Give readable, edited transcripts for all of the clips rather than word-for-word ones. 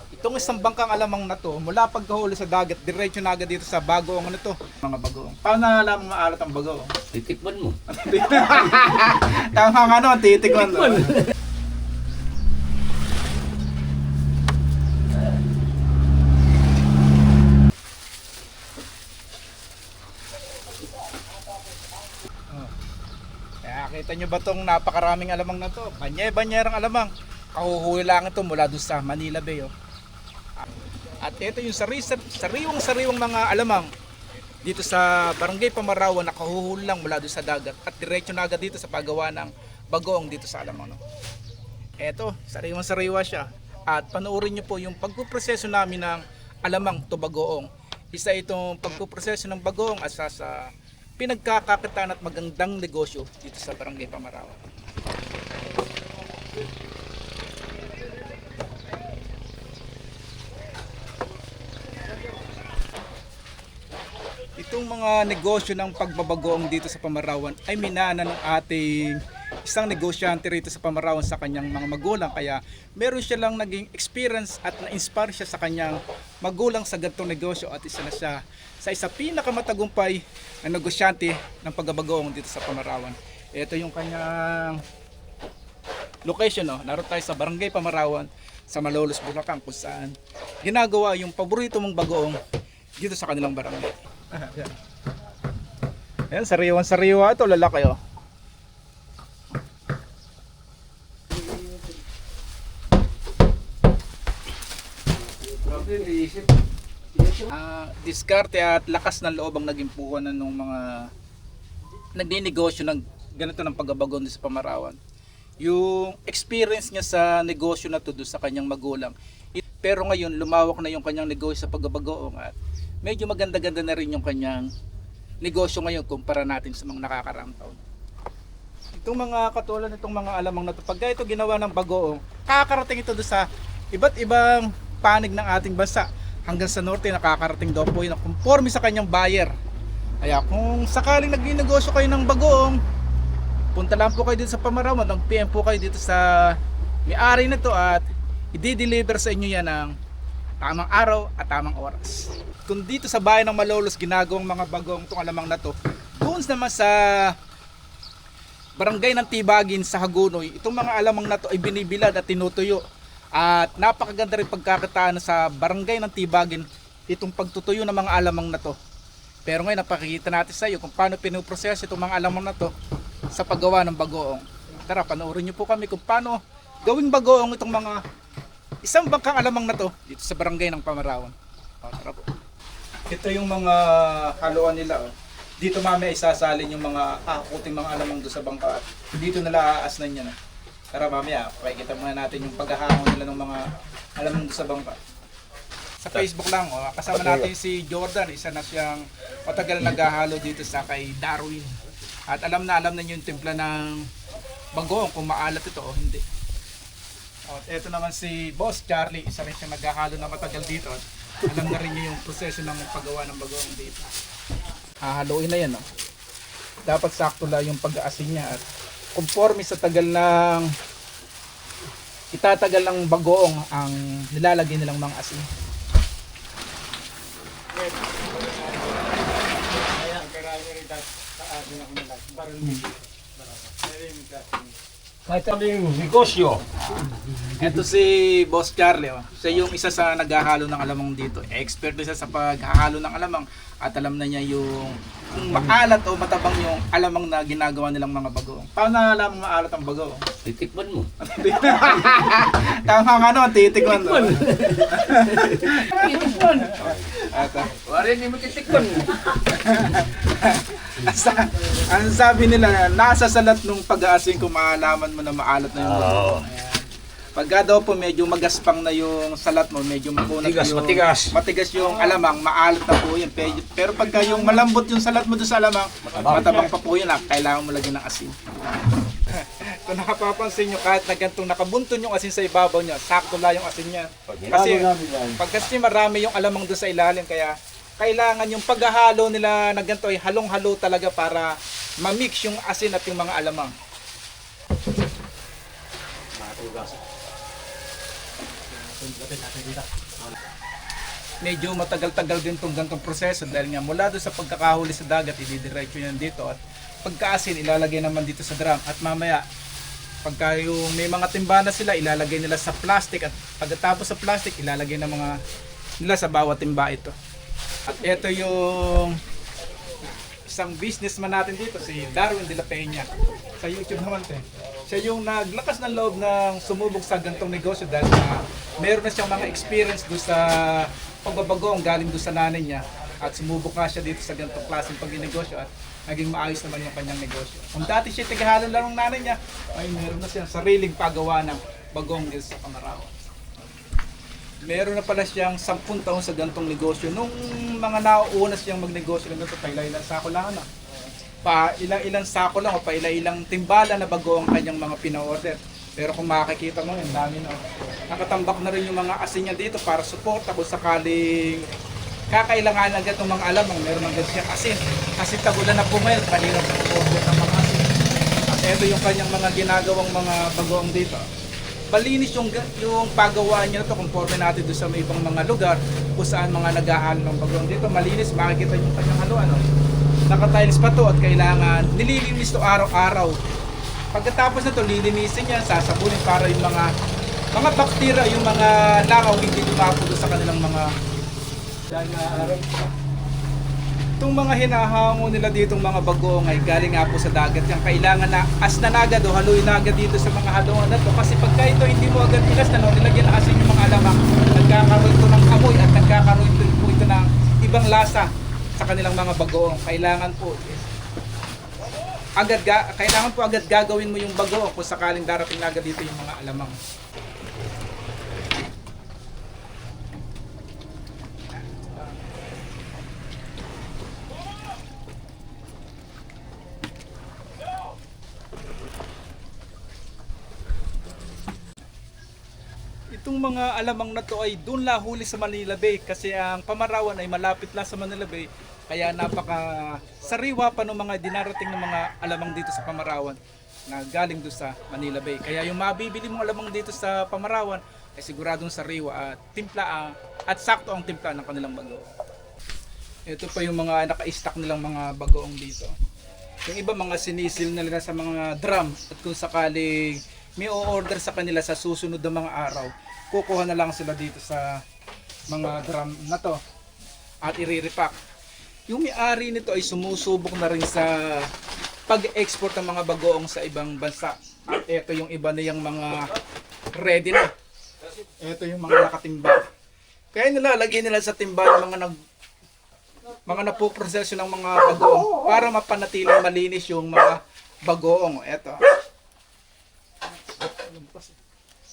Itong isang bangkang alamang na to, mula pagkahuli sa dagat, diretso na agad dito sa bagoong ano to. Mga bagoong. Paano nalaman maalat ang bagoong? Titikman mo. Tama nga no, titikman. Kaya kita nyo ba tong napakaraming alamang na to? Banye-banyerang alamang. Kahuhuli lang ito mula doon sa Manila Bay. Oh. At ito yung sariwang mga alamang dito sa Barangay Pamarawan na kahuhuli lang mula doon sa dagat. At diretso na agad dito sa paggawa ng bagoong dito sa alamang. No? Ito, sariwang-sariwa siya. At panoorin nyo po yung pagpuproseso namin ng alamang to bagoong. Isa itong pagpuproseso ng bagoong asa sa pinagkakakitaan at magandang negosyo dito sa Barangay Pamarawan. Itong mga negosyo ng pagbabagoong dito sa Pamarawan ay minana ng ating isang negosyante rito sa Pamarawan sa kanyang mga magulang. Kaya meron siya lang naging experience at na-inspire siya sa kanyang magulang sa ganitong negosyo at isa na siya sa isa pinakamatagumpay na negosyante ng pagbabagoong dito sa Pamarawan. Ito yung kanyang location. No? Naroon tayo sa Barangay Pamarawan sa Malolos, Bulacan kung saan ginagawa yung paborito mong bagoong dito sa kanilang barangay. Ayan, sariwan-sariwa ito, lalaki oh. Diskarte at lakas ng loob ang naging puhunan ng mga nagninegosyo ng ganito ng pagbabagoong sa Pamarawan. Yung experience niya sa negosyo na to doon sa kanyang magulang. Pero ngayon lumawak na yung kanyang negosyo sa pagbabagoong at medyo maganda-ganda na rin yung kanyang negosyo ngayon kumpara natin sa mga nakakaraang taon. Itong mga katulad nitong mga alamang na ito, pag ito ginawa ng bagoong, kakarating ito doon sa iba't ibang panig ng ating bansa. Hanggang sa norte, nakakarating daw po yun na conforme sa kanyang buyer. Kaya kung sakaling nag-negosyo kayo ng bagoong, punta lang po kayo dito sa Pamarawan, mag-PM po kayo dito sa may-ari nito at i-deliver sa inyo yan ng tamang araw at tamang oras. Kung dito sa bayan ng Malolos ginagawang mga bagoong itong alamang na to, doon naman sa barangay ng Tibagin sa Hagunoy, itong mga alamang na to ay binibilad at tinutuyo. At napakaganda rin pagkakitaan sa barangay ng Tibagin itong pagtutuyo ng mga alamang na to. Pero ngayon napakikita natin sa iyo kung paano pinuproseso itong mga alamang na to sa paggawa ng bagoong. Tara, panoorin niyo po kami kung paano gawing bagoong itong mga isang bangkang alamang na to dito sa barangay ng Pamarawan. Tara po. Ito yung mga haluan nila. Oh. Dito mamaya isasalin yung mga kuting mga alamang doon sa bangka at dito nila aasnan niya. Tara mamaya, pakikita muna natin yung paghahangon nila ng mga alamang doon sa bangka. Sa Facebook lang, oh, kasama natin si Jordan, isa na siyang matagal naghahalo dito sa kay Darwin. At alam na yung timpla ng bagoong kung maalat ito o hindi. At ito naman si Boss Charlie, isa rin siyang naghahalo na matagal dito. Alam na rin niya yung proseso ng paggawa ng bagoong dito. Hahaluin na yan. No? Dapat sakto lang yung pag-aasin niya at conforme sa tagal ng itatagal ng bagoong ang nilalagay nilang mga asin. Kahit yung negosyo. Ito si Boss Charlie, oh. Siya yung isa sa naghahalo ng alamang dito. Expert din siya sa paghahalo ng alamang at alam na niya yung kung maalat o matabang yung alamang na ginagawa nilang mga bagoong. Paano nalaman maalat ang bagoong? Titikman mo. Tama nga no, titikman. Titikman. Wari hindi mo titikman. Ang sabi nila, nasa salat nung pag-aasin kung maalaman mo na maalat na yung bagoong. Pagka daw po medyo magaspang na yung salat mo, medyo makunat matigas yung alamang, maalat na po yun. Pero pagka yung malambot yung salat mo doon sa alamang, matabang pa po yun, kailangan mo lagyan ng asin. Kung nakapapansin nyo, kahit na gantong nakabunton yung asin sa ibabaw niya, sakto lang yung asin niya. Kasi marami yung alamang doon sa ilalim, kaya kailangan yung paghahalo nila na ganito ay halong-halo talaga para ma-mix yung asin at yung mga alamang. Medyo matagal-tagal din itong gantong proseso dahil nga mula doon sa pagkakahuli sa dagat, ididiretso yan dito at pagkaasin, ilalagay naman dito sa drum at mamaya pagka yung may mga timba na sila, ilalagay nila sa plastic at pagkatapos sa plastic, ilalagay na mga nila sa bawat timba ito. At ito yung isang businessman natin dito, si Darwin de la Peña. Sa YouTube naman ito. Siya yung naglakas ng loob ng sumubok sa gantong negosyo dahil meron na siyang mga experience doon sa pagbabagong galing doon sa nanay niya. At sumubok nga siya dito sa gantong klaseng pag-negosyo at naging maayos naman yung kanyang negosyo. Kung dati siya tagahalo lang ng nanay niya, ay meron na siyang sariling paggawa ng bagong dito sa Pamarawan. Meron na pala siyang 10 taon sa gantong negosyo. Nung mga nauuna siyang magnegosyo ng ganito, ilang sako lang ano. Pa ilang sako lang o pa ilang timbala na bago ang kanyang mga pina-order. Pero kung makikita mo, yung dami na. Nakatambak na rin yung mga asin niya dito para support kung sakaling kakailangan agad ng mga alamang meron ng siyang asin. Kasi tagulan na po ngayon, kanina po ng mga asin. At ito yung kanyang mga ginagawang mga bagoong dito. Malinis yung pagawaan niya na ito, conforme natin doon sa may ibang mga lugar kung saan mga nag-aahal ng bagoong dito. Malinis, makikita yung kanyang haluan. Naka-tiles pa to at kailangan nililinis to araw-araw. Pagkatapos na to, lilinisin niya, sasabunin para yung mga bakterya, yung mga langaw hindi dumapo doon sa kanilang mga araw. Itong mga hinahango nila ditong mga bagoong ay galing nga po sa dagat. Yung kailangan na as na agad o haluin na agad dito sa mga halungan na to. Kasi pagka ito hindi mo agad ilas na nilagyan na asin yung mga alamang, nagkakaroon ito ng amoy at nagkakaroon po ito ng ibang lasa sa kanilang mga bagoong. Kailangan po agad gagawin mo yung bagoong kung sakaling darating na agad dito yung mga alamang. Itong mga alamang na to ay doon lahuli sa Manila Bay kasi ang Pamarawan ay malapit lang sa Manila Bay kaya napaka sariwa pa ng mga dinarating ng mga alamang dito sa Pamarawan na galing doon sa Manila Bay. Kaya yung mabibili mong alamang dito sa Pamarawan ay siguradong sariwa at timpla at sakto ang timpla ng kanilang bagoong. Ito pa yung mga naka-stack nilang mga bagoong dito. Yung iba mga sinisil na nila sa mga drum at kung sakaling may o-order sa kanila sa susunod na mga araw, kukuha na lang sila dito sa mga drum na to at i-repack. Yung may-ari nito ay sumusubok na rin sa pag-export ng mga bagoong sa ibang bansa. At ito yung iba na yung mga ready na. Ito yung mga nakatimba. Kaya nilalagay nila sa timba yung mga napoproseso ng mga bagoong para mapanatiling malinis yung mga bagoong.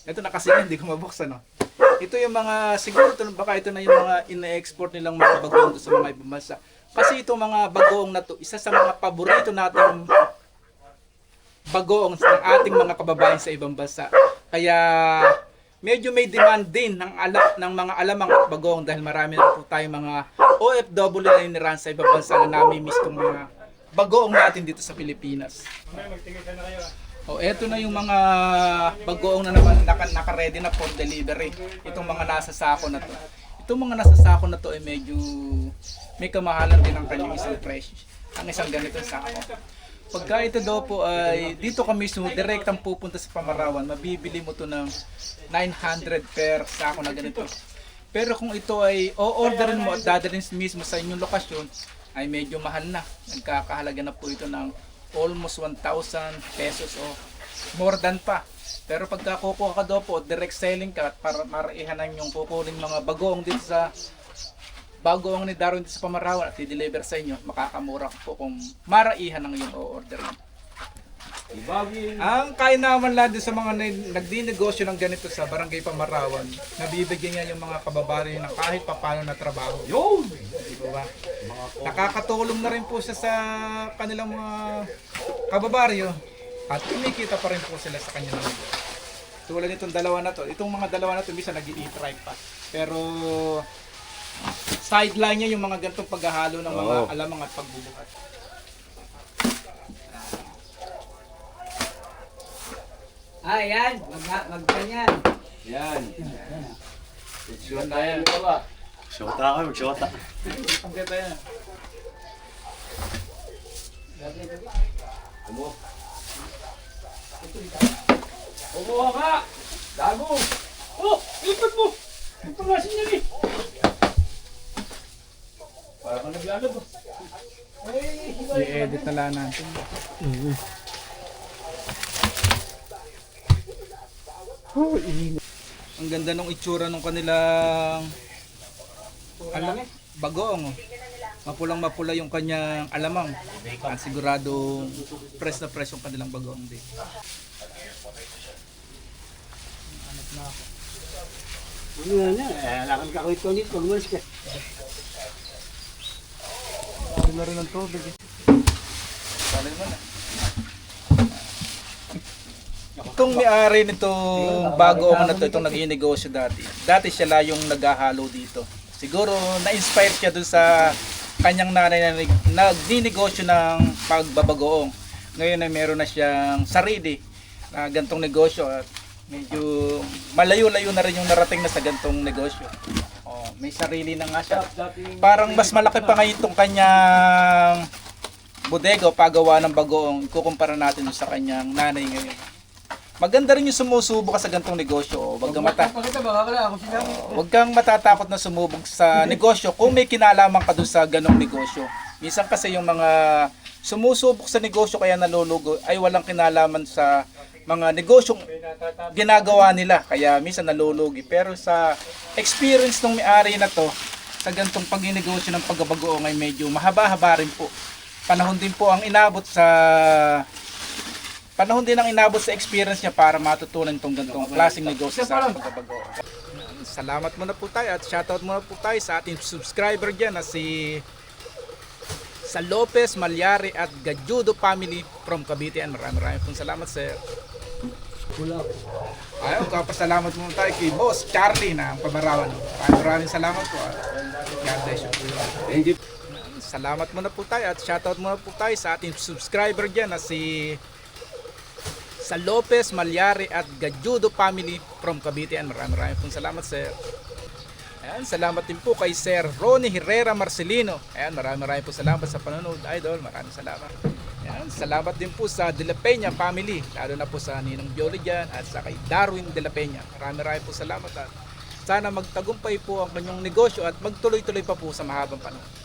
Ito nakasin, hindi ko mabuksan. No? Ito yung mga, siguro baka ito na yung mga ina-export nilang mga bagoong sa mga ibang bansa. Kasi itong mga bagoong na to, isa sa mga paborito nating bagoong ng ating mga kababayan sa ibang bansa. Kaya medyo may demand din ng mga alamang at bagoong dahil marami na po tayong mga OFW na iniran sa ibang bansa na nami-miss itong mga bagoong natin dito sa Pilipinas. O eto na yung mga bagoong na naman naka-ready na for delivery. Itong mga nasa sako na to. Itong mga nasa sako na to ay medyo may kamahalan din ang kanyang isang presyo. Ang isang ganitong sako. Pagka ito daw po ay dito ka mismo direktang pupunta sa Pamarawan, mabibili mo to ng 900 per sako na ganito. Pero kung ito ay o-orderin mo at dadalhin mismo sa inyong lokasyon, ay medyo mahal na. Nagkakahalaga na po ito ng almost 1,000 pesos o more than pa. Pero pagka kukuha ka daw po, direct selling ka para maraihanan yung kukunin mga bagoong dito sa bagoong ni Darwin dito sa Pamarawan at i-deliver sa inyo, makakamura po kung maraihan ang iyong o-order. Ang kainaman lang din sa mga nagdinegosyo ng ganito sa Barangay Pamarawan, nabibigyan niya yung mga kababayan ng kahit papano na trabaho. Yun! Di ba? Nakakatulong na rin po siya sa kanilang mga kababaryo at kumikita pa rin po sila sa kanya ng tulad nitong dalawa na to. Itong mga dalawa na to, minsan nag-i-try pa. Pero sideline niya yung mga ganitong paghahalo ng mga alamang at pagbubuhat. Yan. Magkanyan. Yan. Gandayan ka ba? Shota ako, mag-shota. Ang ganda yan. Kumuha ka! Dago! Oh! Ipad mo! Ang pangasin niya eh! Para ka naglalab ah. I-edit na lang natin. Ang ganda ng itsura ng kanilang bagoong. Oh. Mapulang-mapula yung kanyang alamang. At sigurado press na press yung kanilang bagoong din. Ano na, lakad ka ko ito ulit, pag umalis ka. Hindi na rin ang tubig eh. Sali mo na. Itong may-ari nitong bagoong na to, itong nag-i-negosyo dati. Dati siya lang yung naghahalo dito. Siguro na-inspire siya dun sa kanyang nanay na nag-dinegosyo ng pagbabagoong. Ngayon ay meron na siyang sarili na gantong negosyo at medyo malayo-layo na rin yung narating na sa gantong negosyo. Oh, may sarili na nga siya. Parang mas malaki pa ngayon itong kanyang bodega o pagawa ng bagoong kukumpara natin sa kanyang nanay ngayon. Maganda rin yung sumusubo ka sa gantong negosyo. Huwag kang matatakot na sumubok sa negosyo kung may kinalaman ka doon sa ganong negosyo. Minsan kasi yung mga sumusubok sa negosyo kaya nalulugo ay walang kinalaman sa mga negosyong ginagawa nila. Kaya minsan nalulugi. Pero sa experience ng may-ari na to, sa gantong pag-negosyo ng pagbabagoong ay medyo mahaba-haba rin po. Panahon din ang inabot sa experience niya para matutunan itong gantong klaseng negosyo sa pagbabagoong. Salamat muna po tayo at shoutout muna po tayo sa ating subscriber dyan na si sa Lopez, Malyari at Gajudo family from Cavite. Maraming pong salamat, sir. Ayaw, kapasalamat muna tayo kay Boss Charlie na ang pabarawan. Maraming salamat po. God bless you. Thank you. Salamat muna po tayo at shoutout muna po tayo sa ating subscriber dyan na si sa Lopez, Malyari at Gajudo family from Cavite. Maraming pong salamat, sir. Ayan, salamat din po kay Sir Ronnie Herrera Marcelino. Ayan, maraming po salamat sa panonood, idol. Maraming salamat. Ayan, salamat din po sa De La Peña family, lalo na po sa Ninong Jolly dyan at sa kay Darwin De La Peña. Maraming po salamat at sana magtagumpay po ang kanyang negosyo at magtuloy-tuloy pa po sa mahabang panahon.